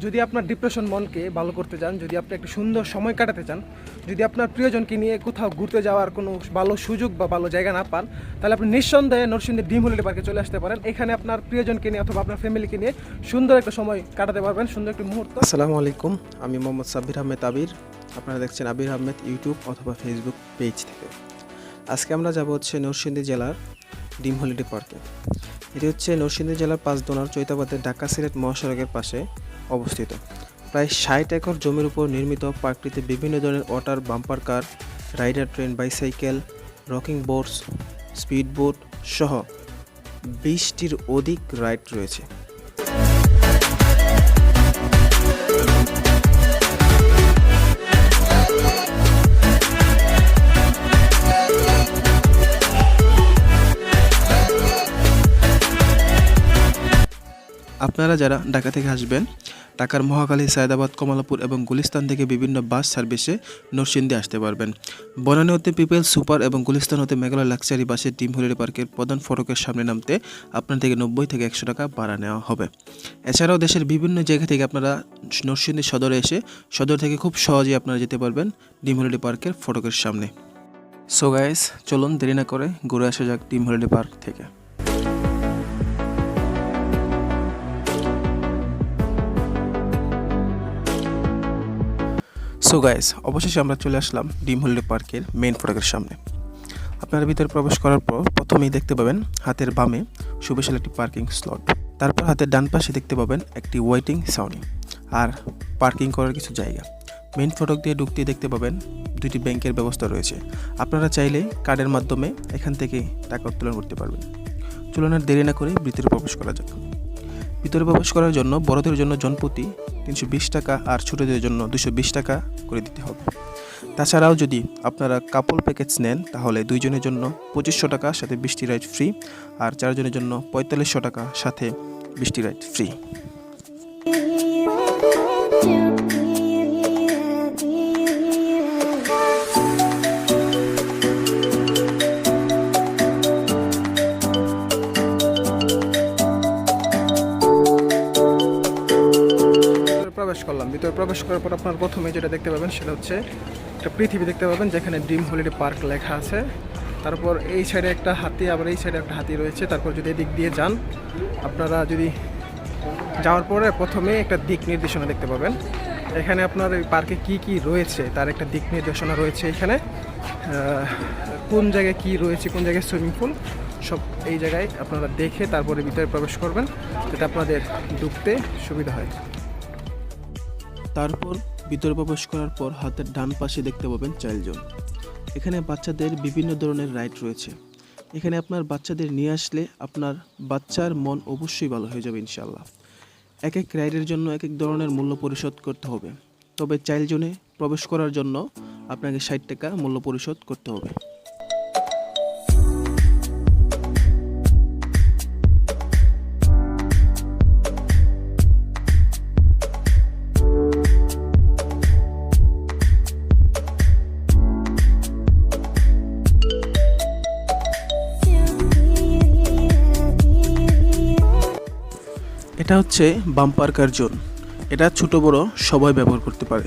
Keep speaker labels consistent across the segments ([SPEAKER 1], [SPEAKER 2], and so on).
[SPEAKER 1] যদি আপনার ডিপ্রেশন মনকে ভালো করতে চান, যদি আপনি একটা সুন্দর সময় কাটাতে চান, যদি আপনার প্রিয়জনকে নিয়ে কোথাও ঘুরতে যাওয়ার কোনো ভালো সুযোগ বা ভালো জায়গা না পান, তাহলে আপনি নিঃসন্দেহে নরসিংদী ড্রিম হলিডে পার্কে চলে আসতে পারেন। এখানে আপনার প্রিয়জনকে নিয়ে অথবা আপনার ফ্যামিলিকে নিয়ে সুন্দর একটা সময় কাটাতে পারবেন, সুন্দর একটা মুহূর্ত।
[SPEAKER 2] আসসালামু আলাইকুম, আমি মোহাম্মদ সাব্বির আহমেদ আবির। আপনারা দেখছেন আবির আহমেদ ইউটিউব অথবা ফেসবুক পেজ থেকে। আজকে আমরা যাব হচ্ছে নরসিংদী জেলার ড্রিম হলিডে পার্কে। এটি হচ্ছে নরসিংদী জেলার পাঁচদোনার চৈতাবাদের ঢাকা সিলেট মহাসড়কের পাশে অবস্থিত। প্রায় 60 একর জমির উপর নির্মিত পার্কটিতে বিভিন্ন ধরনের water bumper car, rider train, bicycle, rocking boats, speed boat সহ 20টির অধিক রাইড রয়েছে। আপনারা যারা ঢাকা থেকে আসবেন, ঢাকার মহাখালী, সায়দাবাদ, কমলাপুর এবং গুলিস্তান থেকে বিভিন্ন বাস সার্ভিসে নরসিংদী আসতে পারবেন। বনানী হতে পিপল সুপার এবং গুলিস্তান হতে মেঘালয় লাক্সারি বাসে ড্রিম হলিডে পার্কের প্রধান ফটকের সামনে নামতে আপনার থেকে 90 থেকে 100 টাকা ভাড়া নেওয়া হবে। এছাড়াও দেশের বিভিন্ন জায়গা থেকে আপনারা নরসিংদী সদরে এসে সদর থেকে খুব সহজেই আপনারা যেতে পারবেন ড্রিম হলিডে পার্কের ফটকের সামনে। সো গাইস, চলুন দেরি না করে ঘুরে আসা যাক ড্রিম হলিডে পার্ক থেকে। সো গাইস, অবশেষে আমরা চলে আসলাম ড্রিম হলিডে পার্কের মেইন ফটকের সামনে। আপনারা ভিতরে প্রবেশ করার পর প্রথমেই দেখতে পাবেন হাতের বামে সুবিশাল একটি পার্কিং স্লট, তারপর হাতের ডান পাশে দেখতে পাবেন একটি ওয়েটিং সাউনি আর পার্কিং করার কিছু জায়গা। মেইন ফটক দিয়ে ঢুকতে দেখতে পাবেন 2টি ব্যাংকের ব্যবস্থা রয়েছে। আপনারা চাইলে কার্ডের মাধ্যমে এখান থেকে টাকা উত্তোলন করতে পারবেন। চলুন আর দেরি না করে ভিতরে প্রবেশ করা যাক। ভিতরে প্রবেশ করার জন্য বড়দের জন্য জনপ্রতি 320 টাকা আর ছোটদের জন্য 220 টাকা করে দিতে হবে। তাছাড়াও যদি আপনারা কাপল প্যাকেজ নেন তাহলে 2 জনের জন্য 2500 টাকা সাথে 20টি রাইড ফ্রি, আর 4 জনের জন্য 4500 টাকা সাথে 20টি রাইড ফ্রি।
[SPEAKER 1] ভিতরে প্রবেশ করার পর আপনার প্রথমে যেটা দেখতে পাবেন সেটা হচ্ছে একটা পৃথিবী দেখতে পাবেন, যেখানে ড্রিম হলিডে পার্ক লেখা আছে। তারপর এই সাইডে একটা হাতি, আবার এই সাইডে একটা হাতি রয়েছে। তারপর যদি এদিক দিয়ে যান, আপনারা যদি যাওয়ার পরে প্রথমে একটা দিক নির্দেশনা দেখতে পাবেন। এখানে আপনার এই পার্কে কি কি রয়েছে তার একটা দিক নির্দেশনা রয়েছে। এখানে কোন জায়গায় কি রয়েছে, কোন জায়গায় সুইমিং পুল, সব এই জায়গায় আপনারা দেখে তারপরে ভিতরে প্রবেশ করবেন, যাতে আপনাদের ঢুকতে সুবিধা হয়।
[SPEAKER 2] তারপর ভিতরে প্রবেশ করার পর হাতের ডান পাশে দেখতে পাবেন চাইল্ড জোন। এখানে বাচ্চাদের বিভিন্ন ধরনের রাইড রয়েছে। এখানে আপনার বাচ্চাদের নিয়ে আসলে আপনার বাচ্চার মন অবশ্যই ভালো হয়ে যাবে ইনশাআল্লাহ। এক এক রাইডের জন্য এক এক ধরনের মূল্য পরিশোধ করতে হবে, তবে চাইল্ড জোনে প্রবেশ করার জন্য আপনাকে 60 টাকা মূল্য পরিশোধ করতে হবে। এটা হচ্ছে বাম্পার কার জোন। এটা ছোট বড় সবাই ব্যবহার করতে পারে।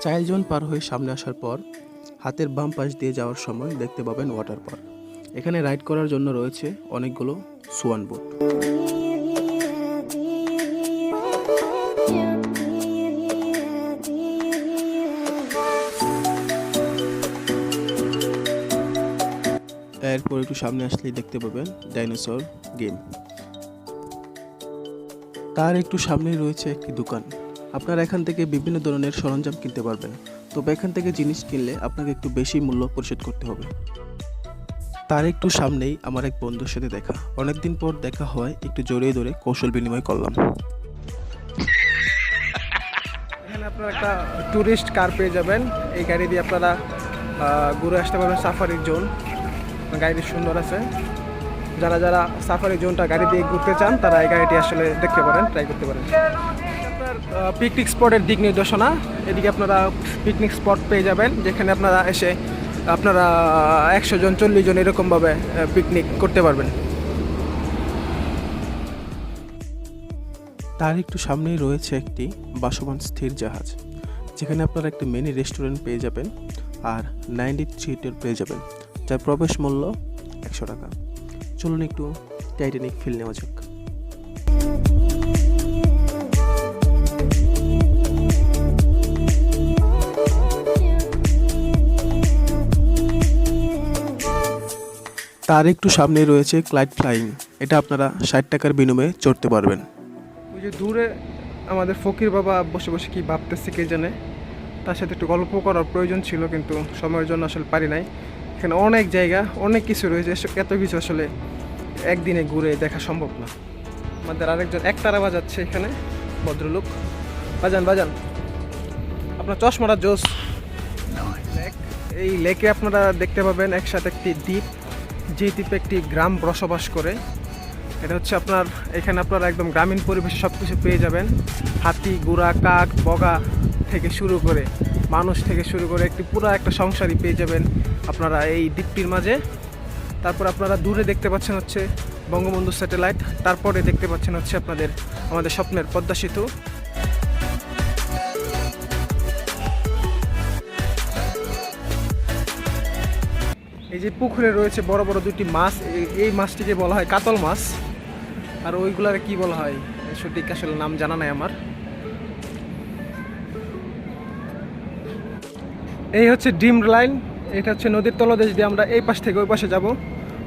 [SPEAKER 2] চাইল্ড জোন পার হয়ে সামনে আসার পর হাতের বাম পাশ দিয়ে যাওয়ার সময় দেখতে পাবেন ওয়াটার পার্ক। এখানে রাইড করার জন্য রয়েছে অনেকগুলো সোয়ান বোট। এরপর একটু সামনে আসলেই দেখতে পাবেন ডাইনোসর গেম। তার একটু সামনেই রয়েছে একটি দোকান। আপনারা এখান থেকে বিভিন্ন ধরনের সরঞ্জাম কিনতে পারবেন, তবে এখান থেকে জিনিস কিনলে আপনাকে একটু বেশি মূল্য পরিশোধ করতে হবে। তার একটু সামনেই আমার এক বন্ধুর সাথে দেখা। অনেকদিন পর দেখা হয়, একটু জড়িয়ে ধরে কৌশল বিনিময় করলাম।
[SPEAKER 1] এখানে আপনারা একটা ট্যুরিস্ট কার পেয়ে যাবেন। এই গাড়ি দিয়ে আপনারা ঘুরে আসতে পারবেন সাফারি জোন। গাড়িটি সুন্দর আছে। যারা যারা সাফারি জোনটা গাড়ি দিয়ে ঘুরতে চান তারা এই গাড়িটি আসলে দেখতে পারেন, ট্রাই করতে পারেন। আপনার পিকনিক স্পটের দিক নির্দেশনা। এদিকে আপনারা পিকনিক স্পট পেয়ে যাবেন, যেখানে আপনারা এসে আপনারা 100 জন 40 জন এরকমভাবে পিকনিক করতে পারবেন।
[SPEAKER 2] তার একটু সামনেই রয়েছে একটি বাসমান স্থির জাহাজ, যেখানে আপনারা একটি মিনি রেস্টুরেন্ট পেয়ে যাবেন আর 93 সিটের পেয়ে যাবেন, যার প্রবেশ মূল্য 100 টাকা। চলুন একটু টাইটানিক ফিল নেওয়া যাক। তার একটু সামনে রয়েছে ক্লাইড ফ্লাইং, এটা আপনারা 60 টাকার বিনিময়ে চড়তে পারবেন।
[SPEAKER 1] ওই যে দূরে আমাদের ফকির বাবা বসে বসে কি ভাবতেছে কে জানে, তার সাথে একটু গল্প করার প্রয়োজন ছিল, কিন্তু সময়ের জন্য আসলে পারি নাই। এখানে অনেক জায়গা, অনেক কিছু রয়েছে, এত কিছু আসলে একদিনে ঘুরে দেখা সম্ভব না। আমাদের আরেকজন একতারা বাজাচ্ছে এখানে, ভদ্রলোক। বাজান বাজান, আপনার চশমাটা জোস। এই লেকে আপনারা দেখতে পাবেন একসাথে একটি দ্বীপ, যে দ্বীপে একটি গ্রাম বসবাস করে। এটা হচ্ছে আপনার, এখানে আপনারা একদম গ্রামীণ পরিবেশে সব কিছু পেয়ে যাবেন। হাতি, ঘোড়া, কাক, বগা থেকে শুরু করে মানুষ থেকে শুরু করে একটি পুরো একটা সংসারই পেয়ে যাবেন আপনারা এই দ্বীপটির মাঝে। তারপর আপনারা দূরে দেখতে পাচ্ছেন হচ্ছে বঙ্গবন্ধু স্যাটেলাইট, তারপরে দেখতে পাচ্ছেন হচ্ছে আমাদের স্বপ্নের পদ্মা সেতু। এই যে পুকুরে রয়েছে বড় বড় দুটি মাছ, এই মাছটিকে বলা হয় কাতল মাছ, আর ওইগুলারে কি বলা হয় সঠিক আসলে নাম জানা নাই আমার। এই হচ্ছে ড্রিম লাইন, এটা হচ্ছে নদীর তলদেশ দিয়ে আমরা এই পাশ থেকে ওই পাশে যাব।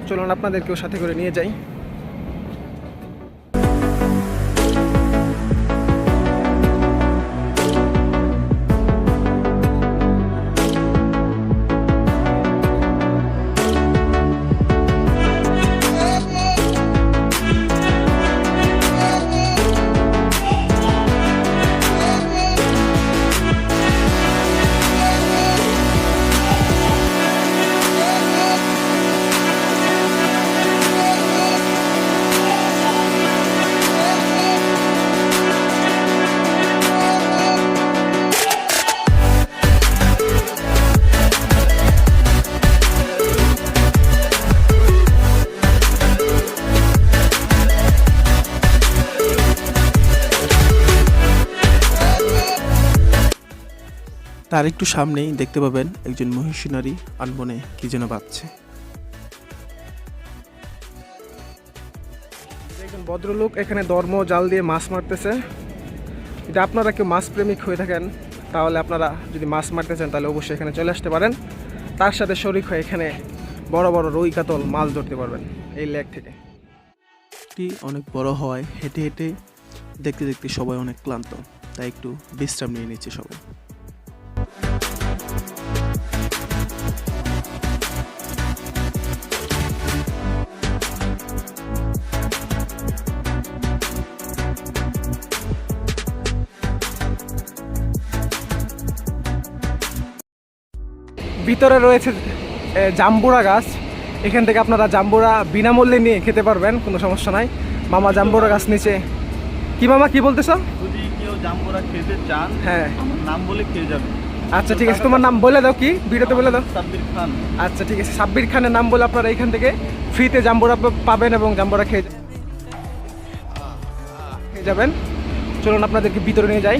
[SPEAKER 1] চলুন আপনাদেরকেও সাথে করে নিয়ে যাই।
[SPEAKER 2] তার একটু সামনেই দেখতে পাবেন একজন মহিষী নারী আনবনে কি যেন বাঁধছে।
[SPEAKER 1] একজন ভদ্রলোক এখানে ধর্ম জাল দিয়ে মাছ মারতেছে। যদি আপনারা কেউ মাছ প্রেমিক হয়ে থাকেন, তাহলে আপনারা যদি মাছ মারতে চান তাহলে অবশ্যই এখানে চলে আসতে পারেন। তার সাথে শরিক হয়ে এখানে বড় বড় রুই কাতল মাছ ধরতে পারবেন এই লেক থেকে।
[SPEAKER 2] অনেক বড় হয়, হেঁটে হেঁটে দেখতে দেখতে সবাই অনেক ক্লান্ত, তাই একটু বিশ্রাম নিয়ে নিচ্ছে সবাই।
[SPEAKER 1] ভিতরে রয়েছে জাম্বুরা গাছ, এখান থেকে আপনারা জাম্বুরা বিনামূল্যে নিয়ে খেতে পারবেন, কোনো সমস্যা নাই। মামা জাম্বুরা গাছ নিচে। কি মামা কি বলতেছো?
[SPEAKER 3] যদি কেউ জাম্বুরা খেতে চান,
[SPEAKER 1] হ্যাঁ,
[SPEAKER 3] আমার নাম বলে খেয়ে যাবে।
[SPEAKER 1] আচ্ছা ঠিক আছে, তোমার নাম বলে দাও, কি ভিডিওতে বলে দাও।
[SPEAKER 3] সাব্বির খান।
[SPEAKER 1] আচ্ছা ঠিক আছে, সাব্বির খানের নাম বলে আপনারা এখান থেকে ফ্রিতে জাম্বুরা পাবেন এবং জাম্বুরা খেয়ে যাবেন। চলুন আপনাদেরকে ভিতরে নিয়ে যাই।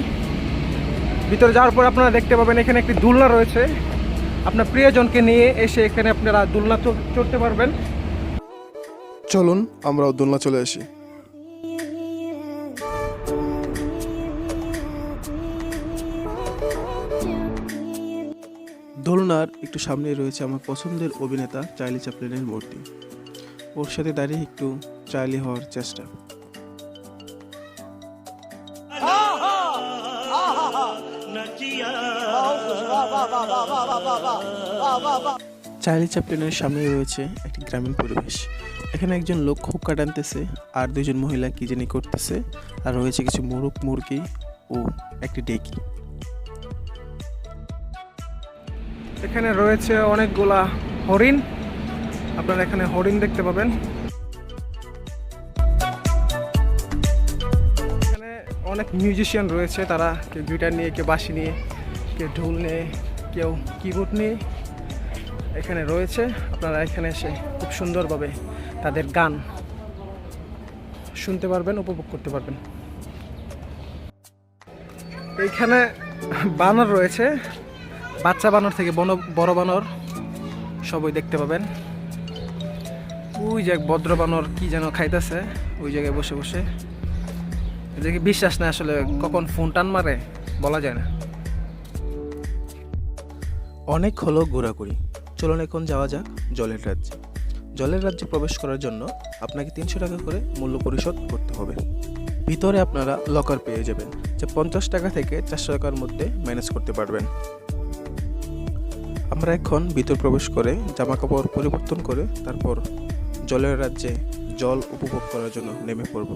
[SPEAKER 1] ভিতরে যাওয়ার পর আপনারা দেখতে পাবেন এখানে একটি দোলনা রয়েছে, আপনার প্রিয়জনকে নিয়ে এসে এখানে আপনারা দোলনা চড়তে পারবেন।
[SPEAKER 4] চলুন আমরাও দোলনা চলে আসি।
[SPEAKER 2] দোলনার একটু সামনে রয়েছে আমার পছন্দের অভিনেতা চার্লি চ্যাপলিনের মূর্তি, ওর সাথে দাঁড়িয়ে একটু চার্লি হওয়ার চেষ্টা। চার্লি চ্যাপলিনের সামনে রয়েছে একটি গ্রামীণ পরিবেশ, এখানে একজন লোক হুক্কা টানতেছে আর দুজন মহিলা কি জানি করতেছে, আর রয়েছে কিছু মোরগ মুরগি ও একটি ডেকি।
[SPEAKER 1] এখানে রয়েছে অনেকগুলা হরিণ, আপনারা এখানে হরিণ দেখতে পাবেন। এখানে অনেক মিউজিশিয়ান রয়েছে, তারা কেউ গিটার নিয়ে, কেউ বাঁশি নিয়ে, কেউ ঢোল নিয়ে, কেউ কিবোর্ড নিয়ে এখানে রয়েছে। আপনারা এখানে এসে খুব সুন্দরভাবে তাদের গান শুনতে পারবেন, উপভোগ করতে পারবেন। এইখানে বানর রয়েছে, বাচ্চা বানর থেকে বড় বানর সবই দেখতে পাবেন। ওই যে এক ভদ্র বানর কি যেন খাইতেছে ওই জায়গায় বসে বসে, এদিকে বিশ্বাস না আসলে কখন ফোন টান মারে বলা যায় না।
[SPEAKER 2] অনেক হলো ঘোরাঘুরি, চলুন এখন যাওয়া যাক জলের রাজ্যে। জলের রাজ্যে প্রবেশ করার জন্য আপনাকে 300 টাকা করে মূল্য পরিশোধ করতে হবে। ভিতরে আপনারা লকার পেয়ে যাবেন, যা 50 টাকা থেকে 400 টাকার মধ্যে ম্যানেজ করতে পারবেন। আমরা এখন ভিতর প্রবেশ করে জামা কাপড় পরিবর্তন করে তারপর জলের রাজ্যে জল উপভোগ করার জন্য নেমে পড়ব।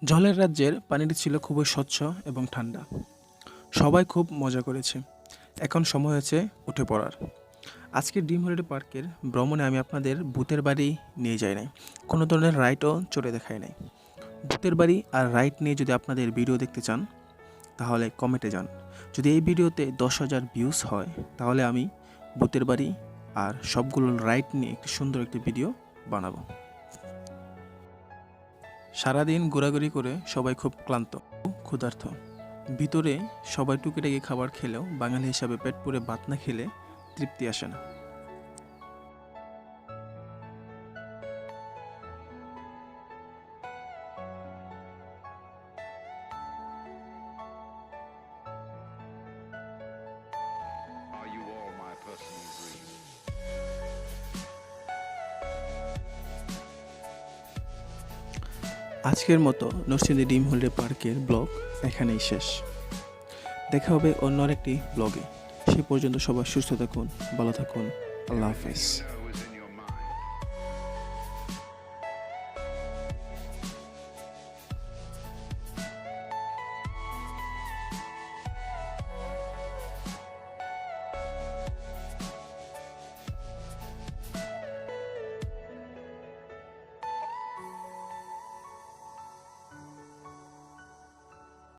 [SPEAKER 2] জলের রাজ্যের পানিটি ছিল খুবই স্বচ্ছ এবং ঠান্ডা। সবাই খুব মজা করেছে। এখন সময় হয়েছে উঠে পড়ার। আজকে ড্রিম হলিডে পার্কের ভ্রমণে আমি আপনাদের ভূতের বাড়ি নিয়ে যাই নাই, কোনো ধরনের রাইডও চড়ে দেখাই নাই। ভূতের বাড়ি আর রাইড নিয়ে যদি আপনাদের ভিডিও দেখতে চান তাহলে কমেন্টে যান। যদি এই ভিডিওতে 10,000 ভিউজ হয় তাহলে আমি ভূতের বাড়ি আর সবগুলো রাইড নিয়ে একটি সুন্দর একটি ভিডিও বানাবো। সারাদিন ঘোরাঘুরি করে সবাই খুব ক্লান্ত, ক্ষুধার্ত। ভিতরে সবাই টুকিটাকি খাবার খেলেও বাঙালি হিসাবে পেট পুরে ভাত না খেলে তৃপ্তি আসে না।
[SPEAKER 5] Are you all my personal dreams?
[SPEAKER 2] আজকের মতো নরসিংদী ড্রিম হলিডে পার্কের ব্লগ এখানেই শেষ। দেখা হবে অন্য আরেকটি ব্লগে। সে পর্যন্ত সবাই সুস্থ থাকুন, ভালো থাকুন। আল্লাহ হাফেজ।